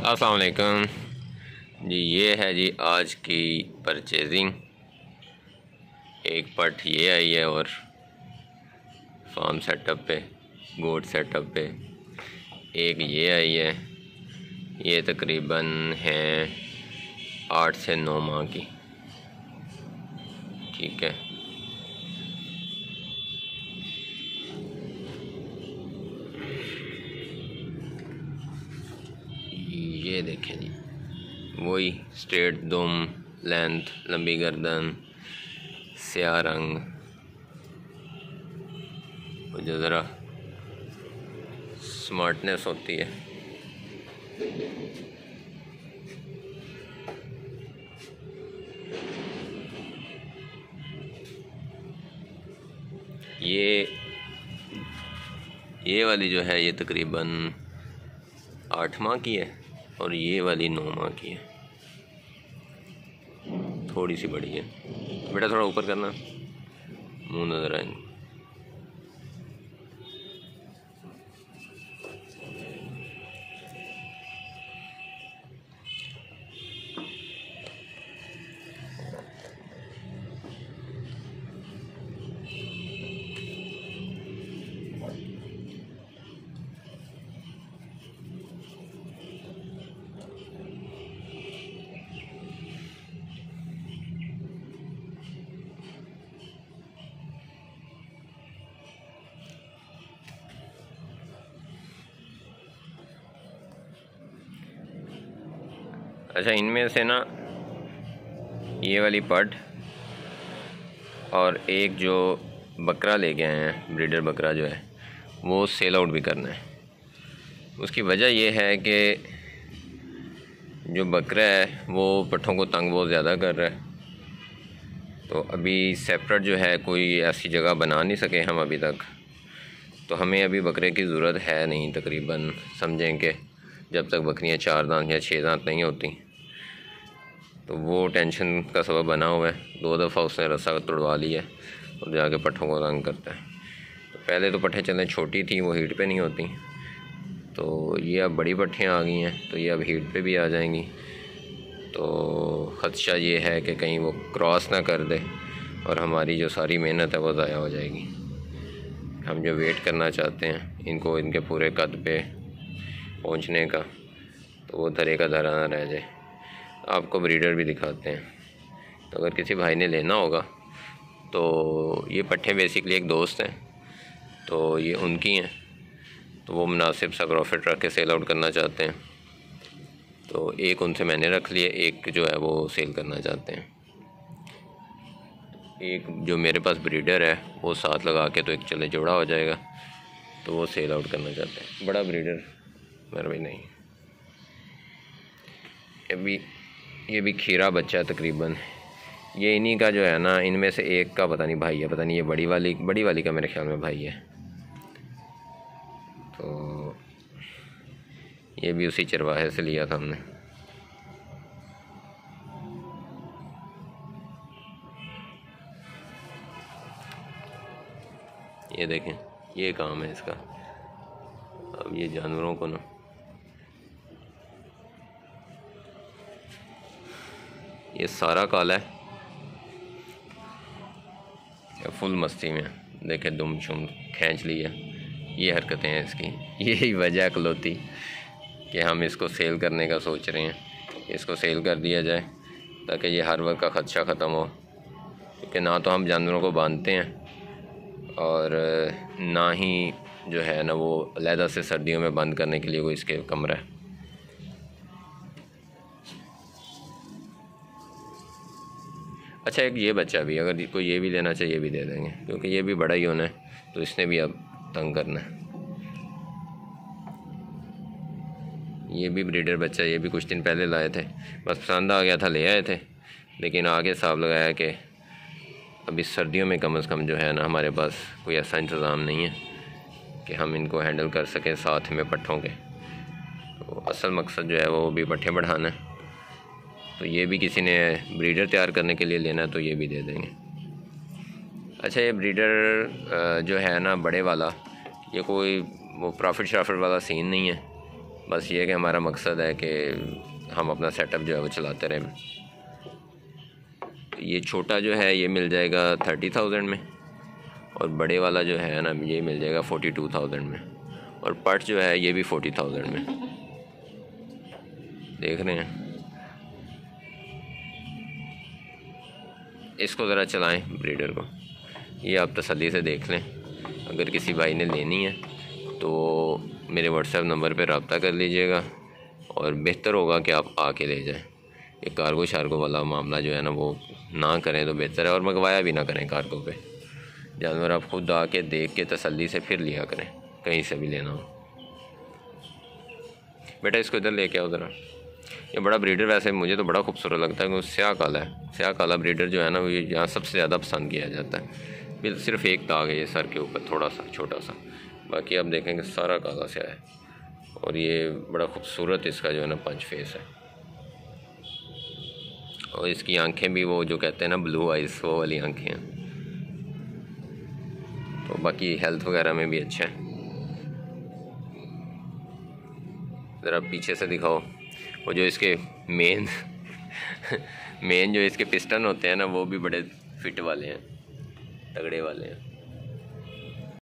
अस्सलाम वालेकुम जी। ये है जी आज की परचेजिंग। एक पट ये आई है और फार्म सेटअप पे, गोट सेटअप पे एक ये आई है। ये तकरीबन है 8 से 9 माह की। ठीक है, ये देखें जी, वही स्ट्रेट दुम, लेंथ, लंबी गर्दन, स्याह रंग, जो ज़रा स्मार्टनेस होती है। ये वाली जो है ये तकरीबन 8 माह की है और ये वाली 9 माह की है। थोड़ी सी बड़ी है। बेटा थोड़ा ऊपर करना, मुंह नज़र आएंगे। अच्छा, इनमें से ना ये वाली पट और एक जो बकरा ले गए हैं, ब्रीडर बकरा जो है, वो सेल आउट भी करना है। उसकी वजह ये है कि जो बकरा है वो पट्ठों को तंग बहुत ज़्यादा कर रहा है। तो अभी सेपरेट जो है कोई ऐसी जगह बना नहीं सके हम अभी तक। तो हमें अभी बकरे की ज़रूरत है नहीं। तकरीबन समझें कि जब तक बकरियां 4 दांत या 6 दांत नहीं होती, तो वो टेंशन का सबब बना हुआ है। 2 दफ़ा उसने रस्सा तोड़वा लिया और जाके पट्ठों को तंग करता है। तो पहले तो पट्ठें चलें छोटी थी, वो हीट पे नहीं होती, तो ये अब बड़ी पट्ठियाँ आ गई हैं, तो ये अब हीट पे भी आ जाएंगी। तो ख़दशा ये है कि कहीं वो क्रॉस ना कर दे और हमारी जो सारी मेहनत है वो ज़ाया हो जाएगी। हम जो वेट करना चाहते हैं इनको, इनके पूरे कद पे पहुंचने का, तो वो धरे का धरा ना रह जाए। आपको ब्रीडर भी दिखाते हैं। तो अगर किसी भाई ने लेना होगा तो ये पट्ठे बेसिकली एक दोस्त हैं, तो ये उनकी हैं। तो वो मुनासिब सा प्रॉफिट रख के सेल आउट करना चाहते हैं, तो एक उनसे मैंने रख लिया, एक जो है वो सेल करना चाहते हैं। एक जो मेरे पास ब्रीडर है वो साथ लगा के तो एक चले जोड़ा हो जाएगा, तो वो सेल आउट करना चाहते हैं। बड़ा ब्रीडर मेरा भी नहीं। ये भी खीरा बच्चा है तकरीबन। ये इन्हीं का जो है ना, इनमें से एक का पता नहीं भाई है, पता नहीं ये बड़ी वाली का मेरे ख्याल में भाई है। तो ये भी उसी चरवाहे से लिया था हमने। ये देखें, ये काम है इसका। अब ये जानवरों को ना, ये सारा काला है, फुल मस्ती में। देखे दुम शुम खींच लिया, ये हरकतें हैं इसकी। यही वजह अकलौती कि हम इसको सेल करने का सोच रहे हैं। इसको सेल कर दिया जाए ताकि ये हर वक्त का ख़दशा ख़त्म हो। क्योंकि ना तो हम जानवरों को बांधते हैं और ना ही जो है ना वो अलहदा से सर्दियों में बंद करने के लिए कोई इसके कमरा है। अच्छा, एक ये बच्चा भी, अगर कोई ये भी लेना चाहिए ये भी दे देंगे, क्योंकि ये भी बड़ा ही होना है, तो इसने भी अब तंग करना है। ये भी ब्रीडर बच्चा, ये भी कुछ दिन पहले लाए थे, बस पसंद आ गया था, ले आए थे। लेकिन आगे हिसाब लगाया कि अभी सर्दियों में कम से कम जो है ना हमारे पास कोई ऐसा इंतज़ाम नहीं है कि हम इनको हैंडल कर सकें साथ में पट्ठों के। तो असल मकसद जो है वो भी पट्ठे बढ़ाना है। तो ये भी किसी ने ब्रीडर तैयार करने के लिए लेना है तो ये भी दे देंगे। अच्छा, ये ब्रीडर जो है ना बड़े वाला, ये कोई वो प्रॉफिट वाला सीन नहीं है। बस ये कि हमारा मकसद है कि हम अपना सेटअप जो है वो चलाते रहें। ये छोटा जो है ये मिल जाएगा 30,000 में, और बड़े वाला जो है ना ये मिल जाएगा 42,000 में, और पट जो है ये भी 40,000 में। देख रहे हैं, इसको ज़रा चलाएं ब्रीडर को, ये आप तसल्ली से देख लें। अगर किसी भाई ने लेनी है तो मेरे व्हाट्सएप नंबर पे रब्ता कर लीजिएगा, और बेहतर होगा कि आप आके ले जाएं। ये कार्गो शार्गो वाला मामला जो है ना वो ना करें तो बेहतर है, और मंगवाया भी ना करें कार्गो पे। जानवर आप खुद आके देख के तसल्ली से फिर लिया करें, कहीं से भी लेना हो। बेटा इसको इधर लेके आओ ज़रा। ये बड़ा ब्रीडर वैसे मुझे तो बड़ा खूबसूरत लगता है, क्योंकि स्याह काला है। स्याह काला ब्रीडर जो है ना वो यहाँ सबसे ज़्यादा पसंद किया जाता है। बिल्कुल सिर्फ एक दाग है ये सर के ऊपर थोड़ा सा छोटा सा, बाकी आप देखेंगे सारा काला स्याह है। और ये बड़ा खूबसूरत इसका जो है ना पंच फेस है, और इसकी आंखें भी वो जो कहते हैं ना ब्लू आइज़, वो वाली आंखें हैं। तो बाकी हेल्थ वगैरह में भी अच्छा है। ज़रा पीछे से दिखाओ, वो जो इसके मेन जो इसके पिस्टन होते हैं ना वो भी बड़े फिट वाले हैं, तगड़े वाले हैं।